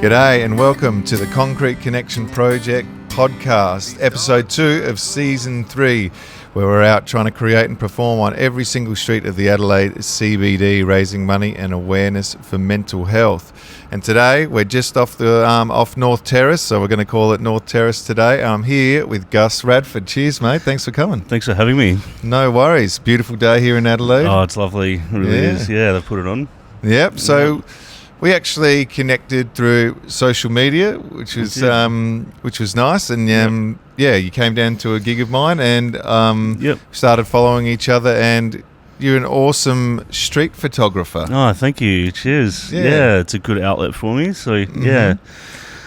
G'day and welcome to the Concrete Connection Project podcast, episode 2 of season 3, where we're out trying to create and perform on every single street of the Adelaide CBD, raising money and awareness for mental health. And today we're just off North Terrace, so we're going to call it North Terrace today. I'm here with Gus Radford. Cheers, mate. Thanks for coming. Thanks for having me. No worries. Beautiful day here in Adelaide. Oh, it's lovely. It really is. Yeah, they put it on. Yep. So we actually connected through social media, which was nice. And you came down to a gig of mine and started following each other. And you're an awesome street photographer. Oh, thank you. Cheers. Yeah, it's a good outlet for me. So yeah.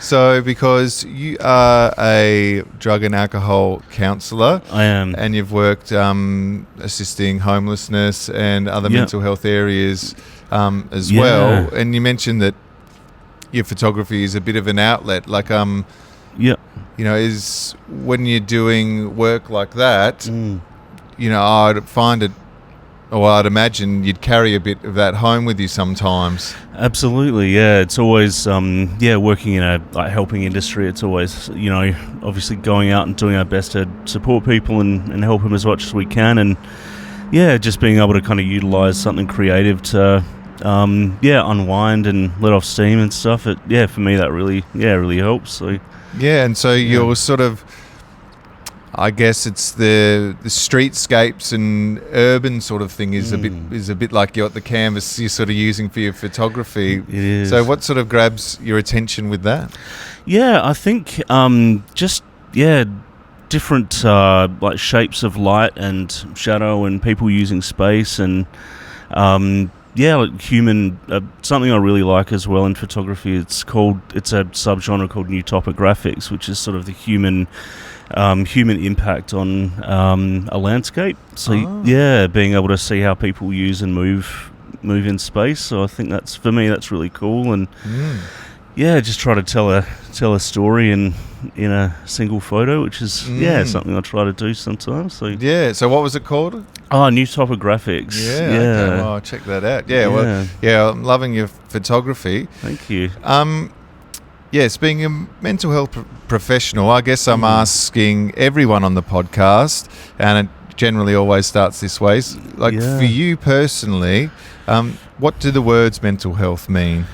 So because you are a drug and alcohol counsellor, I am, and you've worked assisting homelessness and other mental health areas as well. And you mentioned that your photography is a bit of an outlet. Like, is when you're doing work like that, I'd find it, or I'd imagine you'd carry a bit of that home with you sometimes. Absolutely, yeah. It's always, working in a helping industry. It's always, obviously going out and doing our best to support people and help them as much as we can. And just being able to kind of utilise something creative to, unwind and let off steam and stuff. For me that really helps. So and so you're sort of, I guess it's the streetscapes and urban sort of thing is a bit like the canvas you're sort of using for your photography. It is. So what sort of grabs your attention with that? Yeah, I think different like shapes of light and shadow and people using space and like human. Something I really like as well in photography. It's a subgenre called new topographics, which is sort of the human impact on a landscape. So being able to see how people use and move in space. So I think that's really cool. And just try to tell a story in a single photo, which is something I try to do sometimes. So so what was it called? New topographics. Okay. Well, I'll check that out. I'm loving your photography. Thank you. Yes, being a mental health professional, I guess I'm asking everyone on the podcast, and it generally always starts this way. For you personally, what do the words mental health mean?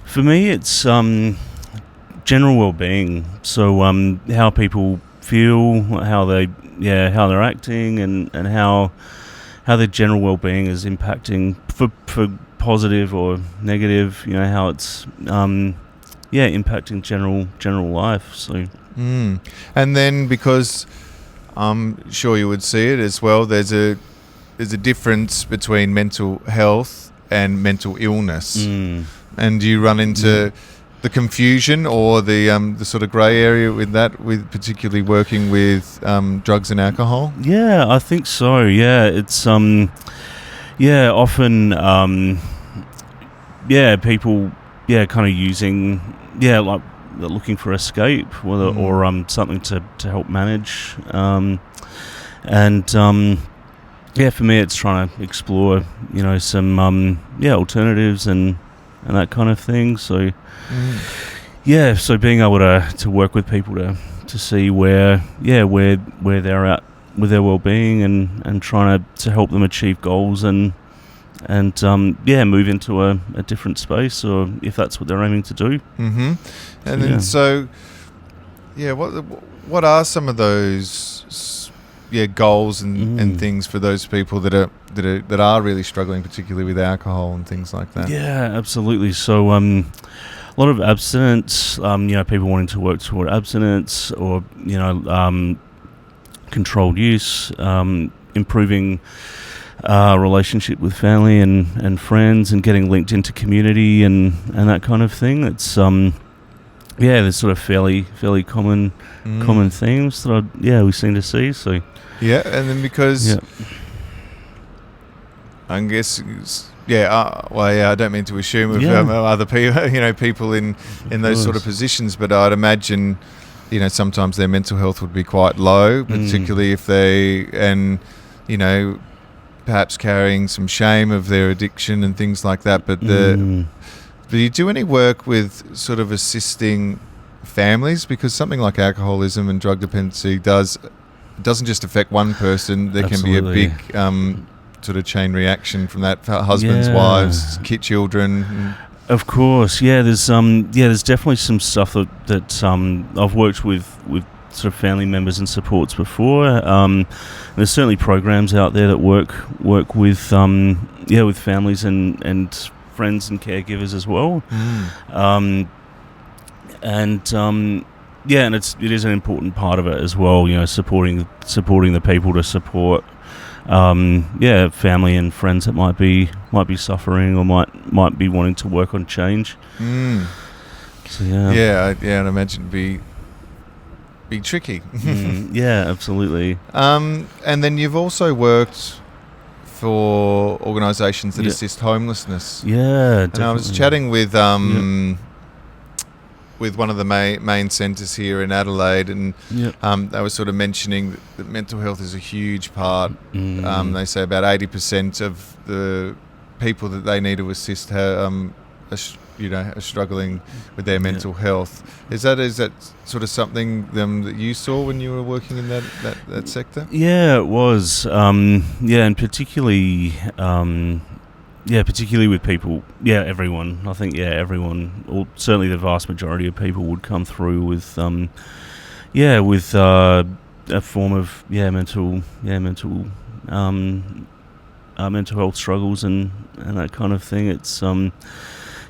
For me, it's general well-being. So how people feel, how they're acting, and how their general well-being is impacting for positive or negative. How it's impacting general life. So and then, because I'm sure you would see it as well, there's a difference between mental health and mental illness. And do you run into the confusion or the sort of grey area with that, with particularly working with drugs and alcohol? Yeah, I think so. Yeah, it's often people kind of using like looking for escape, or something to help manage. For me, it's trying to explore some alternatives and that kind of thing. So so being able to work with people to see where they're at with their well-being and trying to help them achieve goals and move into a different space, or if that's what they're aiming to do. What are some of those goals and things for those people that are really struggling, particularly with alcohol and things like that? Yeah, absolutely. So a lot of abstinence, people wanting to work toward abstinence, or controlled use, improving relationship with family and friends, and getting linked into community and that kind of thing. It's there's sort of fairly common themes that we seem to see. So and then because I guess I don't mean to assume of other people, people in those sort of positions, but I'd imagine sometimes their mental health would be quite low, particularly if they perhaps carrying some shame of their addiction and things like that. But Do you do any work with sort of assisting families? Because something like alcoholism and drug dependency doesn't just affect one person. There Absolutely. can be a big sort of chain reaction from that for husbands, wives, children. Of course, there's definitely some stuff that I've worked with sort of family members and supports before. There's certainly programs out there that work with with families and friends and caregivers as well. And it is an important part of it as well. You know, supporting the people to support family and friends that might be suffering or might be wanting to work on change. So I'd imagine it'd be tricky. Absolutely. And then you've also worked for organisations that assist homelessness. Yeah, and I was chatting with one of the main centres here in Adelaide, and they were sort of mentioning that mental health is a huge part. They say about 80% of the people that they need to assist are struggling with their mental health. Is that sort of something that you saw when you were working in that sector? Yeah, it was. And particularly. Particularly with people, everyone. I think, everyone, or certainly the vast majority of people would come through with a form of mental health struggles and that kind of thing. It's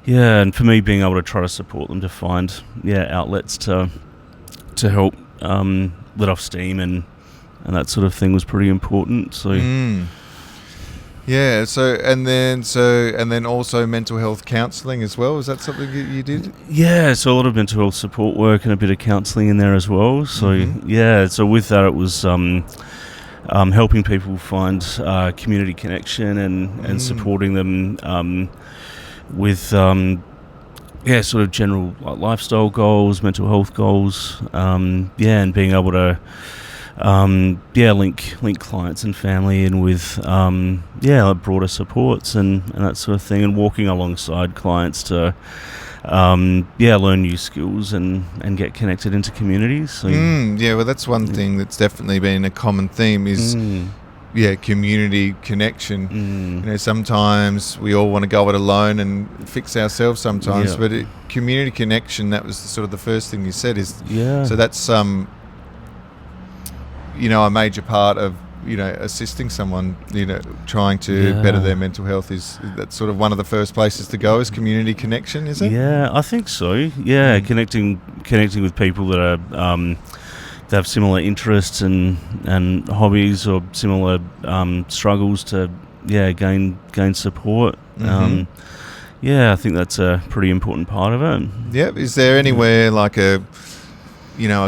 and for me, being able to try to support them to find outlets to help let off steam and that sort of thing was pretty important. So. Yeah, and then also mental health counselling as well. Is that something you did? Yeah, so a lot of mental health support work and a bit of counselling in there as well. So so with that it was helping people find community connection and supporting them with sort of general lifestyle goals, mental health goals, and being able to link clients and family in with broader supports and that sort of thing, and walking alongside clients to learn new skills and get connected into communities. So, well, that's one thing that's definitely been a common theme is community connection. You know, sometimes we all want to go it alone and fix ourselves sometimes, but community connection, that was sort of the first thing you said is so that's a major part of assisting someone trying to better their mental health. Is that sort of one of the first places to go is community connection, is it? I think so. Connecting with people that are that have similar interests and hobbies or similar struggles to gain support. I think that's a pretty important part of it. Is there anywhere like a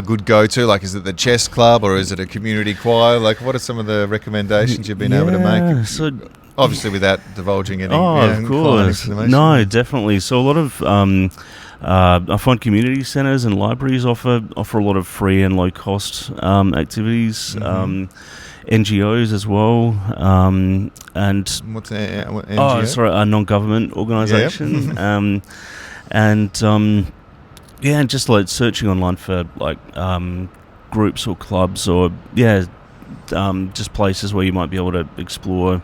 good go-to? Like, is it the chess club or is it a community choir? Like, what are some of the recommendations you've been able to make? So, obviously, without divulging any. Of course. No, definitely. So a lot of I find community centres and libraries offer a lot of free and low-cost activities. NGOs as well. And what's NGO? A non-government organisation. And just like searching online for like groups or clubs or just places where you might be able to explore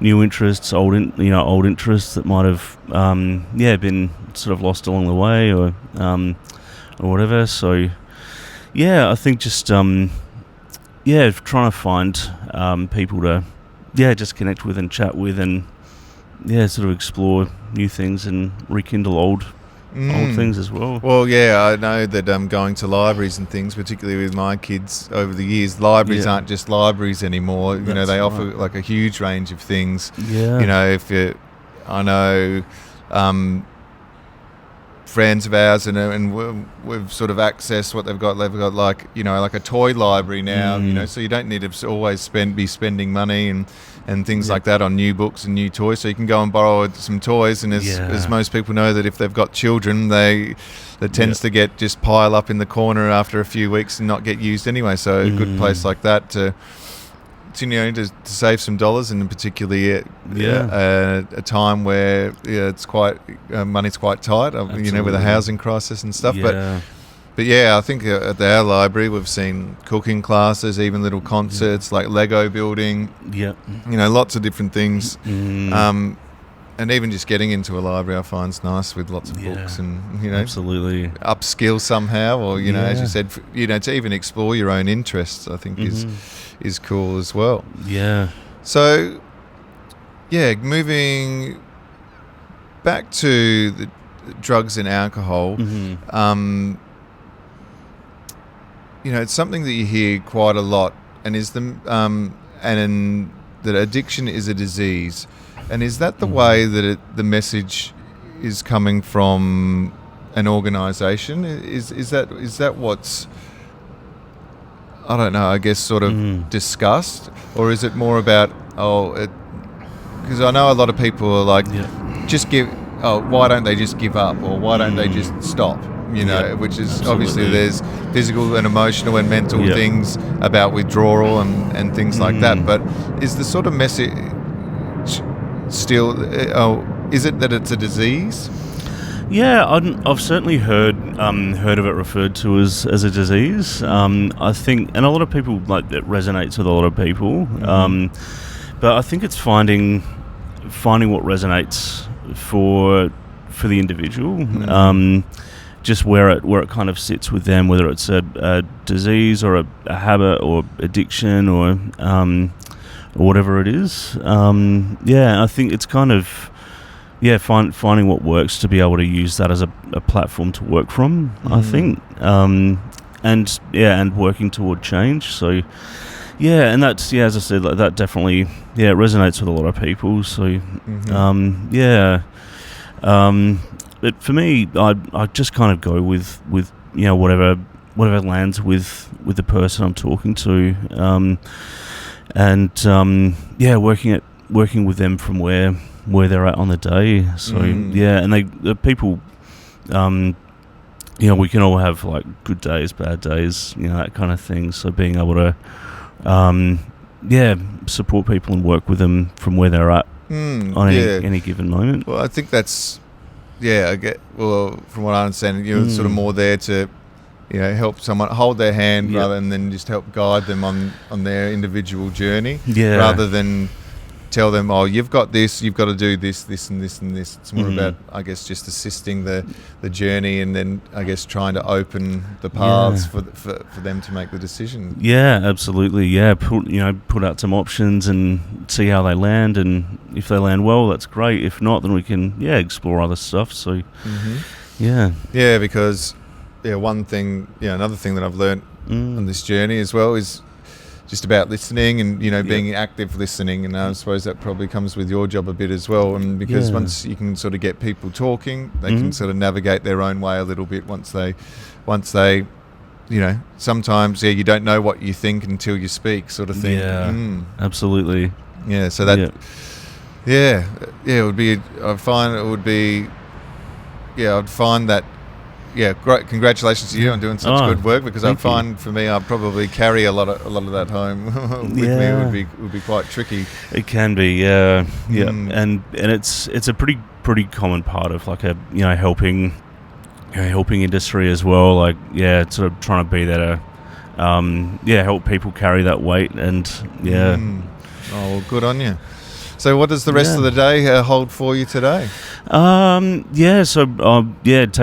new interests, old interests that might have been sort of lost along the way or whatever. So I think just trying to find people to just connect with and chat with and sort of explore new things and rekindle old things as well. Well, I know that going to libraries and things, particularly with my kids over the years, libraries aren't just libraries anymore. They offer like a huge range of things. I know friends of ours and we've sort of accessed what they've got. They've got like a toy library now. So you don't need to always be spending money and things like that on new books and new toys. So you can go and borrow some toys, and as most people know, that if they've got children, that tends to just pile up in the corner after a few weeks and not get used anyway. So a good place like that to to save some dollars, and particularly a time where it's quite money's quite tight, with the housing crisis and stuff. Yeah. But I think at our library we've seen cooking classes, even little concerts like Lego building. Yeah. Lots of different things. And even just getting into a library I find is nice, with lots of books and, absolutely upskill somehow, or, as you said, to even explore your own interests, I think is cool as well. Yeah. So, moving back to the drugs and alcohol, it's something that you hear quite a lot, and that addiction is a disease. And is that the way that the message is coming from an organisation? Is that what's, I don't know, I guess sort of discussed? Or is it more about, because I know a lot of people are like, why don't they just give up? Or why don't they just stop? Which is obviously there's physical and emotional and mental things about withdrawal and things like that. But is the sort of message still, is it that it's a disease? Yeah, I've certainly heard of it referred to as a disease. I think, and a lot of people, it resonates with a lot of people. But I think it's finding what resonates for the individual. Just where it kind of sits with them, whether it's a disease or a habit or addiction or whatever it is. I think it's kind of finding what works to be able to use that as a platform to work from. I think, and working toward change. So and that's as I said, that definitely it resonates with a lot of people. So but for me, I just kind of go with whatever lands with the person I'm talking to, working with them from where they're at on the day. So and the people, we can all have good days, bad days, that kind of thing. So being able to support people and work with them from where they're at on any given moment. Well, I think that's I get. Well, from what I understand, you're sort of more there to, help someone hold their hand rather than just help guide them on their individual journey. Yeah. Rather than tell them, you've got this, you've got to do this, this, and this, and this. It's more about, I guess, just assisting the journey, and then I guess trying to open the paths for them to make the decision. Yeah, absolutely. Yeah, put out some options and see how they land, and if they land well, that's great. If not, then we can explore other stuff. So because one thing, another thing that I've learned on this journey as well is just about listening and, being active listening. And I suppose that probably comes with your job a bit as well. And because once you can sort of get people talking, they can sort of navigate their own way a little bit once they, sometimes, you don't know what you think until you speak, sort of thing. Yeah, absolutely. Yeah, so that, it would be, I'd find that, great. Congratulations to you on doing such good work, because I find for me, I probably carry a lot of that home with me. It would be quite tricky. It can be, and it's a pretty common part of helping industry as well. Sort of trying to be there to help people carry that weight, and Oh, well, good on you. So what does the rest of the day hold for you today? Take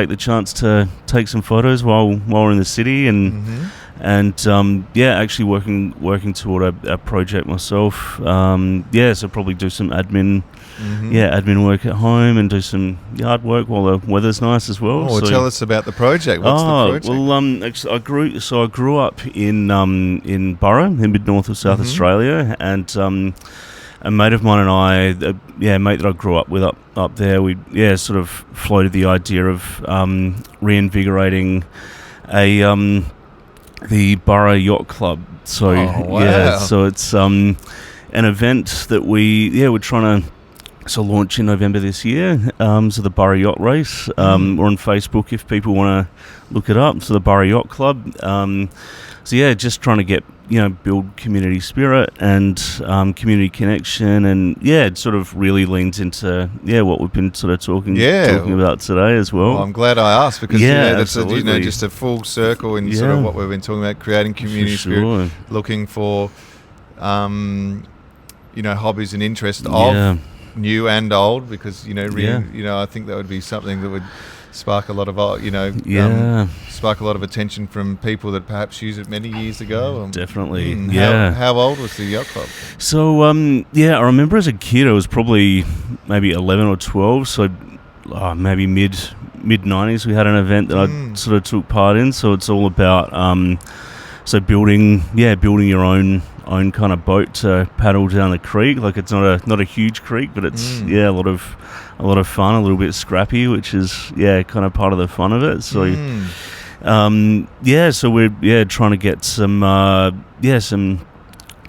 the chance to take some photos while we're in the city, and actually working toward a project myself. So probably do some admin work at home and do some yard work while the weather's nice as well. Oh, so tell us about the project. What's the project? Well, actually, I grew up in Burra, in mid-north of South Australia, and a mate of mine and I, a mate that I grew up with up there, we sort of floated the idea of reinvigorating the Burra Yacht Club. So so it's an event that we're trying to launch in November this year. So the Burra Yacht Race. We're on Facebook if people want to look it up. So the Burra Yacht Club. yeah, just trying to get, build community spirit and community connection, and it sort of really leans into what we've been sort of talking about today as well. Well, I'm glad I asked, because that's just a full circle in sort of what we've been talking about, creating community spirit, looking for hobbies and interests of new and old, because I think that would be something that would spark a lot of spark a lot of attention from people that perhaps used it many years ago. Definitely. How old was the yacht club? So I remember as a kid I was probably maybe 11 or 12, so maybe mid 90s we had an event that I sort of took part in. So it's all about building your own kind of boat to paddle down the creek. Like, it's not a huge creek, but it's a lot of fun, a little bit scrappy, which is kind of part of the fun of it. So so we're trying to get some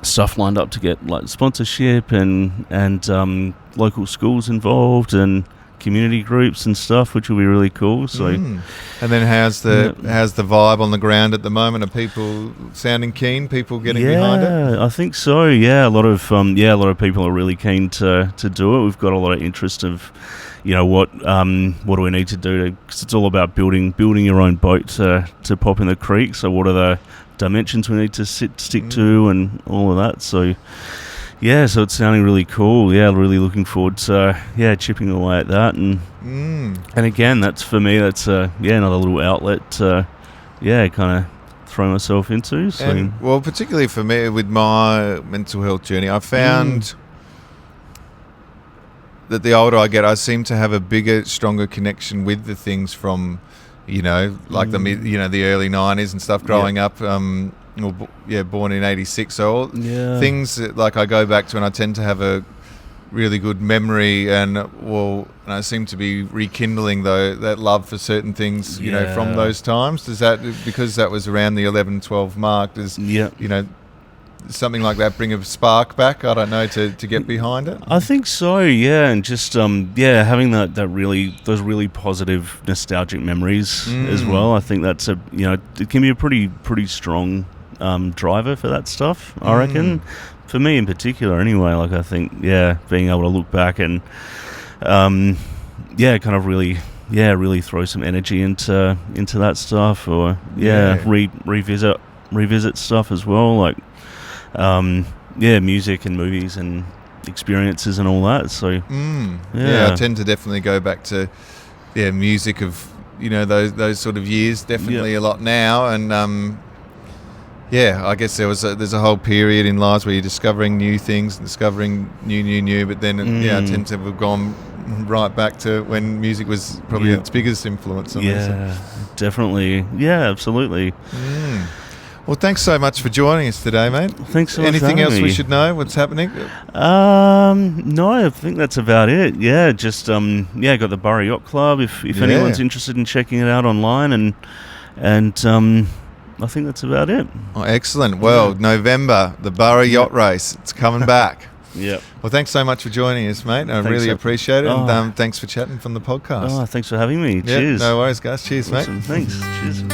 stuff lined up to get like sponsorship and local schools involved and community groups and stuff, which will be really cool. So and then how's the vibe on the ground at the moment? Are people sounding keen? People getting behind it? I think so. A lot of people are really keen to do it. We've got a lot of interest of what do we need to do, because it's all about building your own boat to pop in the creek. So what are the dimensions we need to stick to and all of that. So so it's sounding really cool. Really looking forward to chipping away at that, and again, that's for me. That's another little outlet to kind of throw myself into. So. And, well, particularly for me with my mental health journey, I found that the older I get, I seem to have a bigger, stronger connection with the things from, like the early 90s and stuff. Growing up. Born in 86, so things that, like, I go back to, and I tend to have a really good memory, and I seem to be rekindling that love for certain things, from those times. Does that, because that was around the 11, 12 mark, does something like that bring a spark back? I don't know, to get behind it. I think so, and just having those really positive nostalgic memories as well. I think that's it can be a pretty strong driver for that stuff, I reckon, for me in particular anyway. Like, I think being able to look back and kind of really throw some energy into that stuff, or revisit stuff as well, like music and movies and experiences and all that. So I tend to definitely go back to music of those sort of years, definitely a lot now. And I guess there's a whole period in lives where you're discovering new things, discovering new, but then I tend to have gone right back to when music was probably its biggest influence on me. Definitely. Absolutely. Well, thanks so much for joining us today, mate. Thanks so much. Anything else we should know? What's happening? No, I think that's about it. Just got the Burra Yacht Club. If anyone's interested in checking it out online, and I think that's about it. Oh, excellent. Well, November, the Burra Yacht Race. It's coming back. Yep. Well, thanks so much for joining us, mate. I really appreciate it. And thanks for chatting from the podcast. Thanks for having me. Cheers. No worries, guys. Cheers, awesome. mate. Thanks. Cheers.